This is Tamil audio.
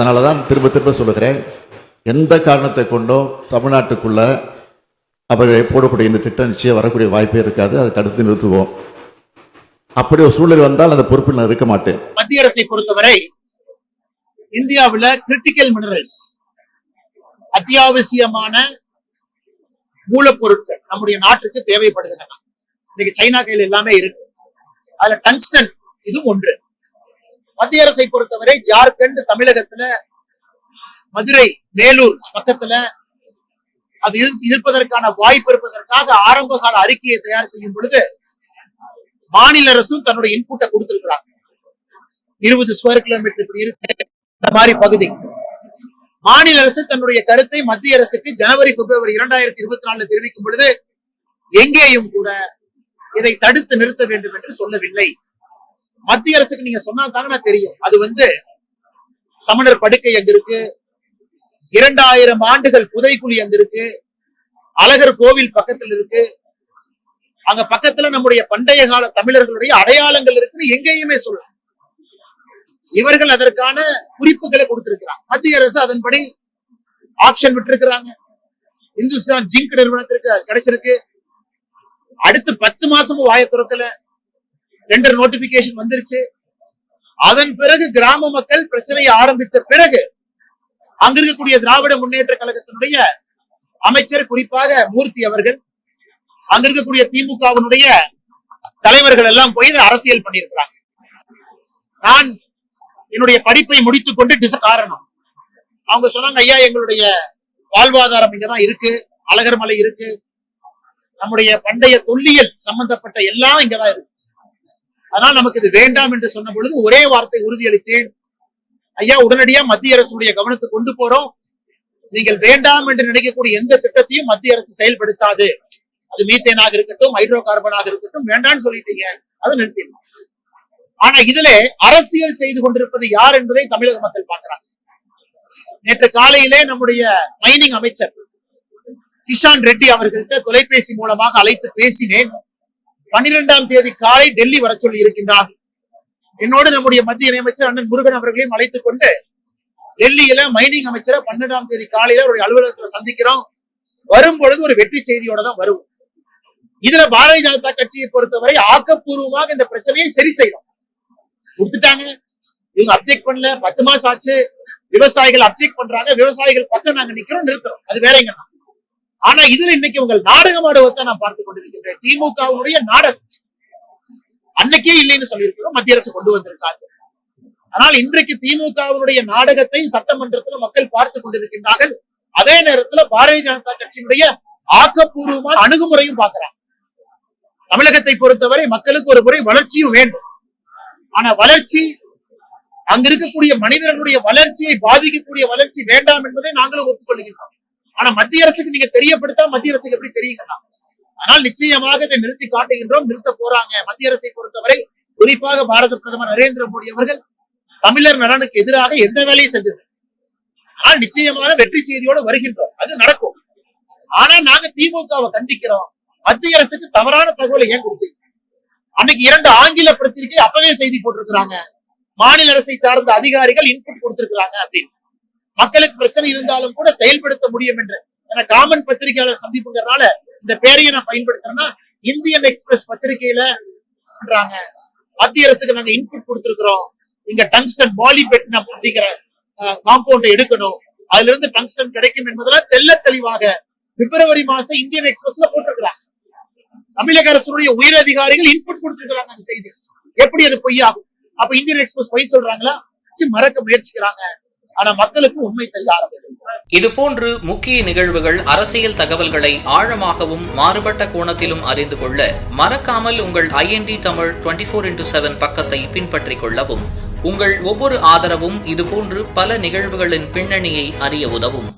அதனால தான் திரும்ப திரும்ப சொல்லுகிறேன், எந்த காரணத்தை கொண்டோ தமிழ்நாட்டுக்குள்ள அவர்கள் போடக்கூடிய இந்த திட்டம் நிச்சயம் வரக்கூடிய வாய்ப்பே இருக்காது. அதை தடுத்து நிறுத்துவோம். அப்படி ஒரு சூழல் வந்தால் அந்த பொறுப்பில் நான் இருக்க மாட்டேன். மத்திய அரசை பொறுத்தவரை இந்தியாவில் கிரிட்டிக்கல் மினரல்ஸ், அத்தியாவசியமான மூலப்பொருட்கள் நம்முடைய நாட்டுக்கு தேவைப்படுகின்றன. இன்னைக்கு சைனா கையில் எல்லாமே இருக்கு. அதுல டங்ஸ்டன் இதுவும் ஒன்று. மத்திய அரசை பொறுத்தவரை ஜார்க்கண்ட், தமிழகத்துல மதுரை, வேலூர் பக்கத்துல அது இருப்பதற்கான வாய்ப்பு இருப்பதற்காக ஆரம்ப கால அறிக்கையை தயார் செய்யும் பொழுது மாநில அரசும் தன்னுடைய இன்புட்டை கொடுத்திருக்கிறாங்க. 20 ஸ்கொயர் கிலோமீட்டர் இப்படி இருக்கு இந்த மாதிரி பகுதி. மாநில அரசு தன்னுடைய கருத்தை மத்திய அரசுக்கு ஜனவரி, பிப்ரவரி 2024 தெரிவிக்கும் பொழுது எங்கேயும் கூட இதை தடுத்து நிறுத்த வேண்டும் என்று சொல்லவில்லை. மத்திய அரசுக்கு நீங்க சொன்னா தாங்க தெரியும். அது சமணர் படுக்கை அங்க இருக்கு, 2000 ஆண்டுகள் புதைக்குழி அங்க இருக்கு, அழகர் கோவில் பக்கத்தில் இருக்கு, அங்க பக்கத்துல நம்முடைய பண்டைய கால தமிழர்களுடைய அடையாளங்கள் இருக்குன்னு எங்கேயுமே சொல்லலாம். இவர்கள் அதற்கான குறிப்புகளை கொடுத்திருக்கிறாங்க. மத்திய அரசு அதன்படி ஆக்ஷன் விட்டிருக்கிறாங்க. இந்துஸ்தான் ஜிங்க் நிறுவனத்திற்கு கிடைச்சிருக்கு. அடுத்து 10 மாசமும் வாய துறக்கல. டெண்டர் நோட்டிபிகேஷன் வந்துருச்சு. அதன் பிறகு கிராம மக்கள் பிரச்சனையை ஆரம்பித்த பிறகு அங்க இருக்கக்கூடிய திராவிட முன்னேற்ற கழகத்தினுடைய அமைச்சர், குறிப்பாக மூர்த்தி அவர்கள், அங்க இருக்கக்கூடிய திமுகவினுடைய தலைவர்கள் எல்லாம் போய் அரசியல் பண்ணியிருக்கிறாங்க. நான் என்னுடைய படிப்பை முடித்துக் கொண்டு காரணம் அவங்க சொன்னாங்க, ஐயா எங்களுடைய வாழ்வாதாரம் இங்கதான் இருக்கு, அழகர் மலை இருக்கு, நம்முடைய பண்டைய தொல்லியல் சம்பந்தப்பட்ட எல்லாம் இங்கதான் இருக்கு, அதனால் நமக்கு இது வேண்டாம் என்று சொன்ன பொழுது ஒரே வார்த்தை உறுதியளித்தேன், ஐயா உடனடியா மத்திய அரசுடைய கவனத்துக்கு கொண்டு போறோம். நீங்கள் வேண்டாம் என்று நினைக்கக்கூடிய எந்த திட்டத்தையும் மத்திய அரசு செயல்படுத்தாது. அது மீத்தேனாக இருக்கட்டும், ஹைட்ரோ கார்பனாக இருக்கட்டும், வேண்டாம்னு சொல்லிட்டீங்க, அதை நிறுத்திடணும். ஆனா இதுல அரசியல் செய்து கொண்டிருப்பது யார் என்பதை தமிழக மக்கள் பார்க்கிறாங்க. நேற்று காலையிலே நம்முடைய மைனிங் அமைச்சர் கிஷான் ரெட்டி அவர்கள்ட்ட தொலைபேசி மூலமாக அழைத்து பேசினேன். 12ஆம் தேதி காலை டெல்லி வர சொல்லி இருக்கின்றார். என்னோடு நம்முடைய மத்திய இணையமைச்சர் அண்ணன் முருகன் அவர்களையும் அழைத்துக் கொண்டு டெல்லியில மைனிங் அமைச்சரை 12ஆம் தேதி காலையில ஒரு அலுவலகத்துல சந்திக்கிறோம். வரும்பொழுது ஒரு வெற்றி செய்தியோட தான் வருவோம். இதுல பாரதிய ஜனதா கட்சியை பொறுத்தவரை ஆக்கப்பூர்வமாக இந்த பிரச்சனையை சரி செய்யணும். கொடுத்துட்டாங்க, இவங்க அப்செக்ட் பண்ணல, 10 மாசம் ஆச்சு, விவசாயிகள் அப்செக்ட் பண்றாங்க, விவசாயிகள் பக்கம் நாங்க நிக்கிறோம், நிறுத்துறோம், அது வேறங்க. ஆனா இதுல இன்னைக்கு உங்கள் நாடகம் ஆடுவதை நான் பார்த்துக் கொண்டிருக்கின்றேன். திமுகவுடைய நாடகம் அன்னைக்கே இல்லைன்னு சொல்லியிருக்கிறோம், மத்திய அரசு கொண்டு வந்திருக்காங்க. ஆனால் இன்றைக்கு திமுகவுடைய நாடகத்தை சட்டமன்றத்தில் மக்கள் பார்த்துக் கொண்டிருக்கின்றார்கள். அதே நேரத்தில் பாரதிய ஜனதா கட்சியினுடைய ஆக்கப்பூர்வமான அணுகுமுறையும் பார்க்கிறாங்க. தமிழகத்தை பொறுத்தவரை மக்களுக்கு ஒரு முறை வளர்ச்சியும் வேண்டும். ஆனா வளர்ச்சி, அங்க இருக்கக்கூடிய மனிதர்களுடைய வளர்ச்சியை பாதிக்கக்கூடிய வளர்ச்சி வேண்டாம் என்பதை நாங்களும் ஒப்புக்கொள்கின்றோம். ஆனா மத்திய அரசுக்கு நீங்க தெரியப்படுத்தா மத்திய அரசுக்கு எப்படி தெரியுங்கன்னா, ஆனால் நிச்சயமாக இதை நிறுத்தி காட்டுகின்றோம், நிறுத்த போறாங்க. மத்திய அரசை பொறுத்தவரை குறிப்பாக பாரத பிரதமர் நரேந்திர மோடி அவர்கள் தமிழர் நலனுக்கு எதிராக எந்த வேலையும் செஞ்சது. ஆனால் நிச்சயமாக வெற்றி செய்தியோடு வருகின்றோம், அது நடக்கும். ஆனா நாங்க திமுகவை கண்டிக்கிறோம். மத்திய அரசுக்கு தவறான தகவலை ஏன் கொடுத்தீங்க? அன்னைக்கு 2 ஆங்கில பத்திரிகை அப்பவே செய்தி போட்டிருக்கிறாங்க, மாநில அரசை சார்ந்த அதிகாரிகள் இன்புட் கொடுத்திருக்கிறாங்க அப்படின்னு. மக்களுக்கு பிரச்சனை இருந்தாலும் கூட செயல்படுத்த முடியும் என்று. ஏன்னா காமன் பத்திரிகையாளர் சந்திப்புங்கிறதுனால இந்த பேரையை நான் பயன்படுத்துறேன்னா, இந்தியன் எக்ஸ்பிரஸ் பத்திரிகையில பண்றாங்க, மத்திய அரசுக்கு நாங்க இன்புட் கொடுத்திருக்கிறோம், இங்க டங்ஸ்டன் பாலிபெட்னம் அப்படிங்கிற காம்பவுண்டை எடுக்கணும், அதுல இருந்து டங்ஸ்டன் கிடைக்கும் என்பதெல்லாம் தெல்ல தெளிவாக பிப்ரவரி மாசம் இந்தியன் எக்ஸ்பிரஸ்ல போட்டிருக்கிறாங்க. தமிழக அரசுடைய உயர் அதிகாரிகள் இன்புட் கொடுத்திருக்கிறாங்க அந்த செய்தி. எப்படி அது பொய்யாகும்? அப்ப இந்தியன் எக்ஸ்பிரஸ் பொய் சொல்றாங்களா? மறக்க முயற்சிக்கிறாங்க. ஆனா மக்களுக்கு உண்மை தெரிய ஆரம்பிக்கும். இதுபோன்று முக்கிய நிகழ்வுகள், அரசியல் தகவல்களை ஆழமாகவும் மாறுபட்ட கோணத்திலும் அறிந்து கொள்ள மறக்காமல் உங்கள் IND தமிழ் 24x7 பக்கத்தை பின்பற்றிக் கொள்ளவும். உங்கள் ஒவ்வொரு ஆதரவும் இதுபோன்று பல நிகழ்வுகளின் பின்னணியை அறிய உதவும்.